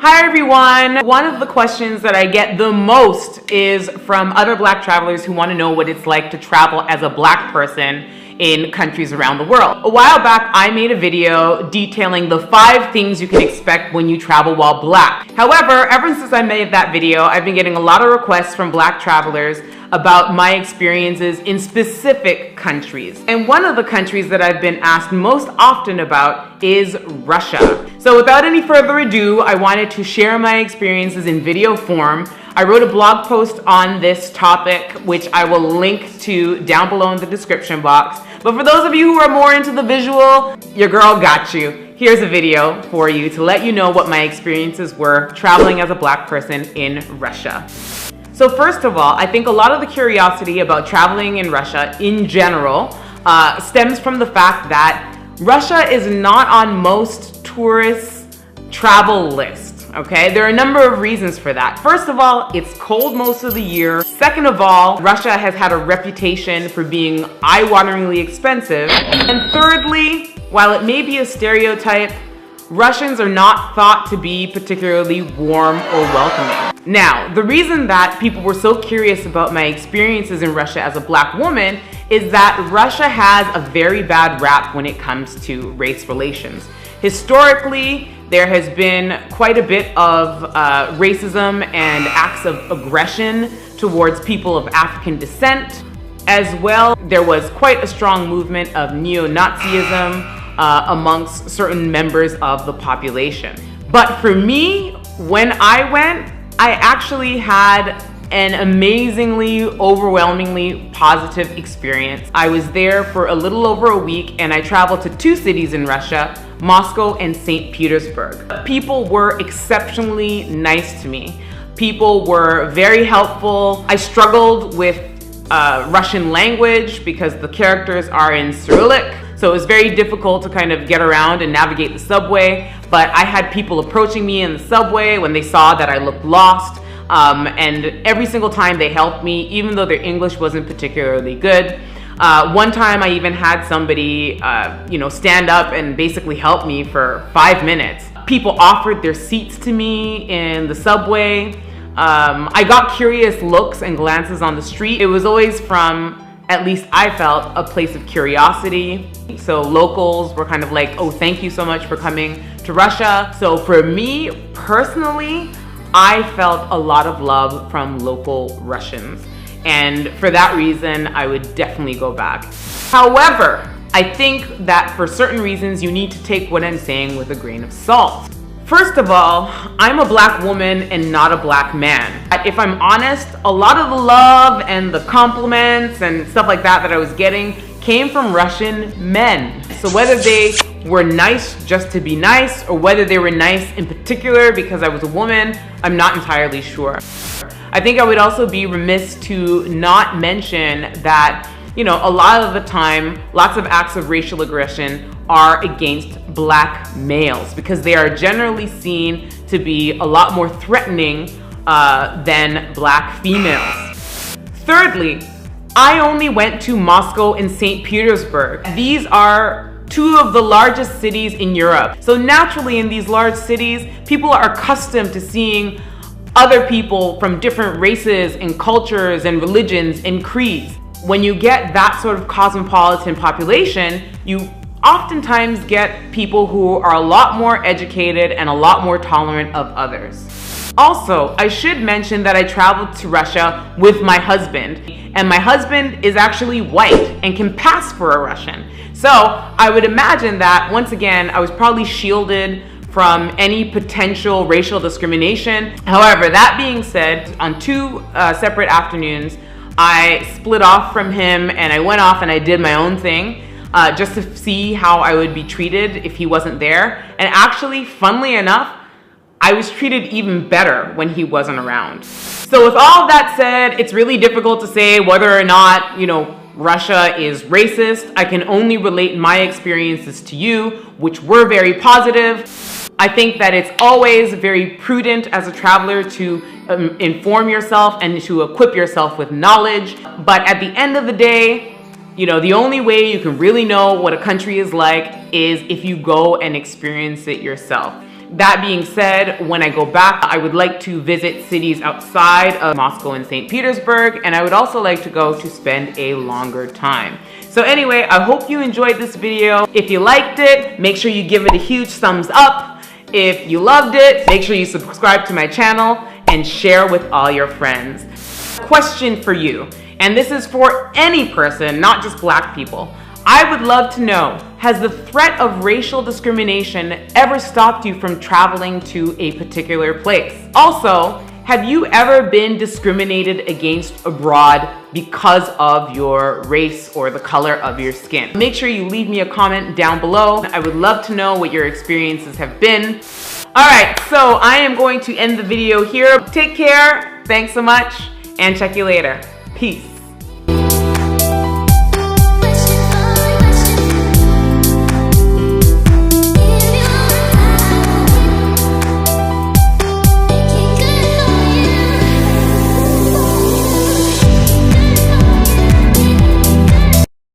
Hi everyone! One of the questions that I get the most is from other Black travelers who want to know what it's like to travel as a Black person in countries around the world. A while back, I made a video detailing the 5 things you can expect when you travel while Black. However, ever since I made that video, I've been getting a lot of requests from Black travelers about my experiences in specific countries. And one of the countries that I've been asked most often about is Russia. So without any further ado, I wanted to share my experiences in video form. I wrote a blog post on this topic, which I will link to down below in the description box. But for those of you who are more into the visual, your girl got you. Here's a video for you to let you know what my experiences were traveling as a Black person in Russia. So first of all, I think a lot of the curiosity about traveling in Russia in general stems from the fact that Russia is not on most tourists' travel lists, okay? There are a number of reasons for that. First of all, it's cold most of the year. Second of all, Russia has had a reputation for being eye-wateringly expensive. And thirdly, while it may be a stereotype, Russians are not thought to be particularly warm or welcoming. Now, the reason that people were so curious about my experiences in Russia as a Black woman is that Russia has a very bad rap when it comes to race relations. Historically, there has been quite a bit of racism and acts of aggression towards people of African descent. As well, there was quite a strong movement of neo-Nazism amongst certain members of the population. But for me, when I went, I actually had an amazingly, overwhelmingly positive experience. I was there for a little over a week and I traveled to 2 cities in Russia, Moscow and St. Petersburg. People were exceptionally nice to me. People were very helpful. I struggled with Russian language because the characters are in Cyrillic. So it was very difficult to kind of get around and navigate the subway, but I had people approaching me in the subway when they saw that I looked lost, and every single time they helped me, even though their English wasn't particularly good. One time I even had somebody, stand up and basically help me for 5 minutes. People offered their seats to me in the subway. I got curious looks and glances on the street. It was always from, at least I felt, a place of curiosity. So locals were kind of like, oh, thank you so much for coming to Russia. So for me personally, I felt a lot of love from local Russians. And for that reason, I would definitely go back. However, I think that for certain reasons, you need to take what I'm saying with a grain of salt. First of all, I'm a Black woman and not a Black man. If I'm honest, a lot of the love and the compliments and stuff like that that I was getting came from Russian men. So whether they were nice just to be nice or whether they were nice in particular because I was a woman, I'm not entirely sure. I think I would also be remiss to not mention that, a lot of the time, lots of acts of racial aggression are against Black males because they are generally seen to be a lot more threatening than Black females. Thirdly, I only went to Moscow and St. Petersburg. These are 2 of the largest cities in Europe. So naturally in these large cities, people are accustomed to seeing other people from different races and cultures and religions and creeds. When you get that sort of cosmopolitan population, you oftentimes get people who are a lot more educated and a lot more tolerant of others. Also, I should mention that I traveled to Russia with my husband, and my husband is actually white and can pass for a Russian. So I would imagine that, once again, I was probably shielded from any potential racial discrimination. However, that being said, on 2 separate afternoons, I split off from him and I went off and I did my own thing. Just to see how I would be treated if he wasn't there. And actually, funnily enough, I was treated even better when he wasn't around. So with all of that said, it's really difficult to say whether or not, Russia is racist. I can only relate my experiences to you, which were very positive. I think that it's always very prudent as a traveler to inform yourself and to equip yourself with knowledge. But at the end of the day, the only way you can really know what a country is like is if you go and experience it yourself. That being said, when I go back, I would like to visit cities outside of Moscow and St. Petersburg, and I would also like to go to spend a longer time. So anyway, I hope you enjoyed this video. If you liked it, make sure you give it a huge thumbs up. If you loved it, make sure you subscribe to my channel and share with all your friends. Question for you, and this is for any person, not just Black people. I would love to know, has the threat of racial discrimination ever stopped you from traveling to a particular place? Also, have you ever been discriminated against abroad because of your race or the color of your skin? Make sure you leave me a comment down below. I would love to know what your experiences have been. All right, so I am going to end the video here. Take care, thanks so much, and check you later. Peace.